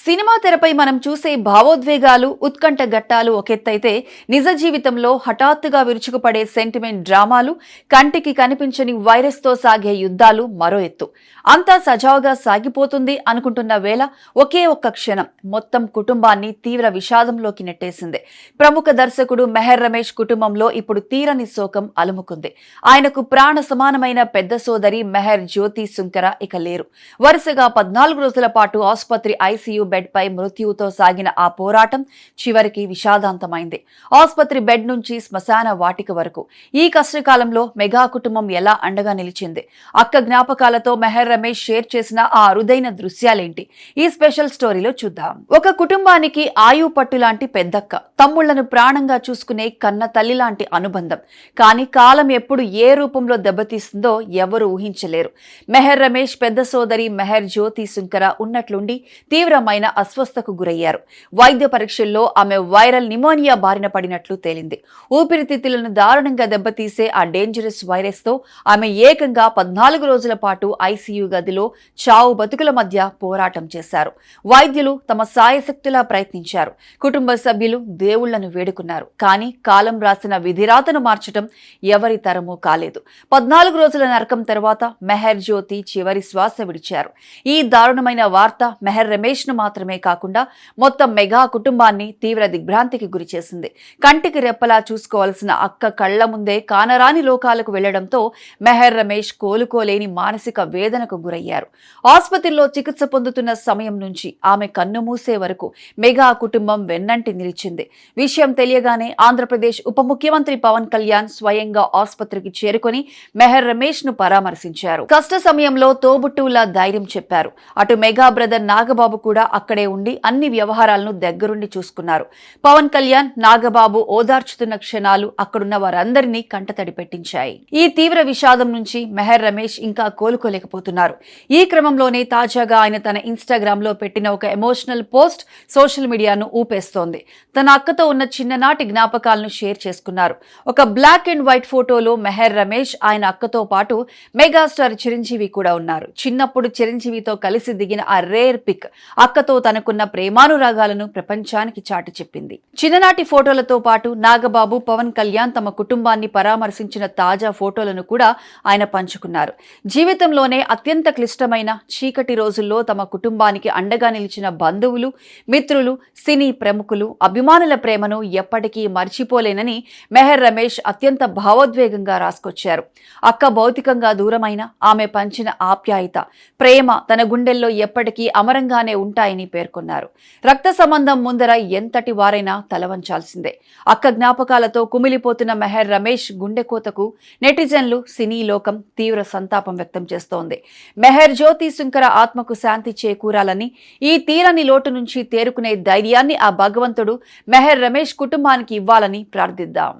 Cinema తెరపై మనం చూసే భావోద్వేగాలు, ఉత్కంఠ ఘట్టాలు ఒకెత్తైతే నిజ జీవితంలో హఠాత్తుగా విరుచుకుపడే సెంటిమెంట్ డ్రామాలు, కంటికి కనిపించని వైరస్తో సాగే యుద్ధాలు మరో ఎత్తు. అంతా సజావుగా సాగిపోతుంది అనుకుంటున్న వేళ ఒకే ఒక్క క్షణం మొత్తం కుటుంబాన్ని తీవ్ర విషాదంలోకి నెట్టేసింది. ప్రముఖ దర్శకుడు మెహర్ రమేష్ కుటుంబంలో ఇప్పుడు తీరని శోకం అలుముకుంది. ఆయనకు ప్రాణ సమానమైన పెద్ద సోదరి మెహర్ జ్యోతి సుంకర ఇక లేరు. వరుసగా 14 రోజుల పాటు ఆసుపత్రి ఐసీయూ బెడ్ పై మృత్యువుతో సాగిన ఆ పోరాటం చివరికి విషాదాంతమైంది. ఆసుపత్రి బెడ్ నుంచి శ్మశాన వాటిక వరకు ఈ కష్టకాలంలో మెగా కుటుంబం ఎలా అండగా నిలిచింది? అక్క జ్ఞాపకాలతో మెహర్ రమేష్ షేర్ చేసిన ఆ అరుదైన దృశ్యాలేంటి? ఈ స్పెషల్ స్టోరీలో చూద్దాం. ఒక కుటుంబానికి ఆయు పట్టు లాంటి పెద్దక్క, తమ్ముళ్లను ప్రాణంగా చూసుకునే కన్న తల్లి లాంటి అనుబంధం. కానీ కాలం ఎప్పుడు ఏ రూపంలో దెబ్బతీస్తుందో ఎవరు ఊహించలేరు. మెహర్ రమేష్ పెద్ద సోదరి మెహర్ జ్యోతి సుంకర ఉన్నట్లుండి తీవ్రమైన అస్వస్థకు గురయ్యారు. వైద్య పరీక్షల్లో ఆమె వైరల్ నిమోనియా బారిన పడినట్లు తేలింది. ఊపిరితిత్తులను దారుణంగా దెబ్బతీసే ఆ డేంజరస్ వైరస్ తో ఆమె ఏకంగా 14 రోజుల పాటు ఐసీయూ గదిలో చావు బతుకుల మధ్య పోరాటం చేశారు. వైద్యులు తమ సాయశక్తులా ప్రయత్నించారు. కుటుంబ సభ్యులు దేవుళ్లను వేడుకున్నారు. కానీ కాలం రాసిన విధిరాతను మార్చడం ఎవరి తరమూ కాలేదు. 14 రోజుల నరకం తర్వాత మెహర్ జ్యోతి చివరి శ్వాస విడిచారు. ఈ దారుణమైన వార్త మెహర్ రమేష్ ను మాత్రమే కాకుండా మొత్తం మెగా కుటుంబాన్ని తీవ్ర దిగ్భ్రాంతికి గురిచేసింది. కంటికి రెప్పలా చూసుకోవాల్సిన అక్క కళ్ల ముందే కానరాని లోకాలకు వెళ్లడంతో మెహర్ రమేష్ కోలుకోలేని మానసిక వేదనకు గురయ్యారు. ఆసుపత్రిలో చికిత్స పొందుతున్న సమయం నుంచి ఆమె కన్ను మూసే వరకు మెగా కుటుంబం వెన్నంటి నిలిచింది. విషయం తెలియగానే ఆంధ్రప్రదేశ్ ఉప ముఖ్యమంత్రి పవన్ కళ్యాణ్ స్వయంగా ఆసుపత్రికి చేరుకొని మెహర్ రమేష్ ను పరామర్శించారు. కష్ట సమయంలో తోబుట్టువులా ధైర్యం చెప్పారు. అటు మెగా బ్రదర్ నాగబాబు కూడా అక్కడే ఉండి అన్ని వ్యవహారాలను దగ్గరుండి చూసుకున్నారు. పవన్ కళ్యాణ్, నాగబాబు ఓదార్చుతున్న క్షణాలు అక్కడున్న వారందరినీ కంటతడి పెట్టించాయి. ఈ తీవ్ర విషాదం నుంచి మెహర్ రమేష్ ఇంకా కోలుకోలేకపోతున్నారు. ఈ క్రమంలోనే తాజాగా ఆయన తన ఇన్స్టాగ్రామ్ లో పెట్టిన ఒక ఎమోషనల్ పోస్ట్ సోషల్ మీడియాను ఊపేస్తోంది. తన అక్కతో ఉన్న చిన్ననాటి జ్ఞాపకాలను షేర్ చేసుకున్నారు. ఒక బ్లాక్ అండ్ వైట్ ఫోటోలో మెహర్ రమేష్, ఆయన అక్కతో పాటు మెగాస్టార్ చిరంజీవి కూడా ఉన్నారు. చిన్నప్పుడు చిరంజీవితో కలిసి దిగిన ఆ రేర్ పిక్ అక్కతో తనకున్న ప్రేమానురాగాలను ప్రపంచానికి చాటి చెప్పింది. చిన్ననాటి ఫోటోలతో పాటు నాగబాబు, పవన్ కళ్యాణ్ తమ కుటుంబాన్ని పరామర్శించిన తాజా ఫోటోలను కూడా ఆయన పంచుకున్నారు. జీవితంలోనే అత్యంత క్లిష్టమైన చీకటి రోజుల్లో తమ కుటుంబానికి అండగా నిలిచిన బంధువులు, మిత్రులు, సినీ ప్రముఖులు, అభిమానుల ప్రేమను ఎప్పటికీ మర్చిపోలేనని మెహర్ రమేష్ అత్యంత భావోద్వేగంగా రాసుకొచ్చారు. అక్క భౌతికంగా దూరమైన ఆమె పంచిన ఆప్యాయత, ప్రేమ తన గుండెల్లో ఎప్పటికీ అమరంగానే ఉంటాయని పేర్కొన్నారు. రక్త సంబంధం ముందర ఎంతటి వారైనా తలవంచాల్సిందే. అక్క జ్ఞాపకాలతో కుమిలిపోతున్న మెహర్ రమేష్ గుండెకోతకు నెటిజన్లు, సినీ లోకం తీవ్ర సంతాపం వ్యక్తం చేస్తోంది. మెహర్ జ్యోతి సుంకర ఆత్మకు శాంతి చేకూరాలని, ఈ తీరని లోటు నుంచి తేరుకునే ధైర్యాన్ని ఆ భగవంతుడు మెహర్ రమేష్ కుటుంబానికి ఇవ్వాలని ప్రార్థిద్దాం.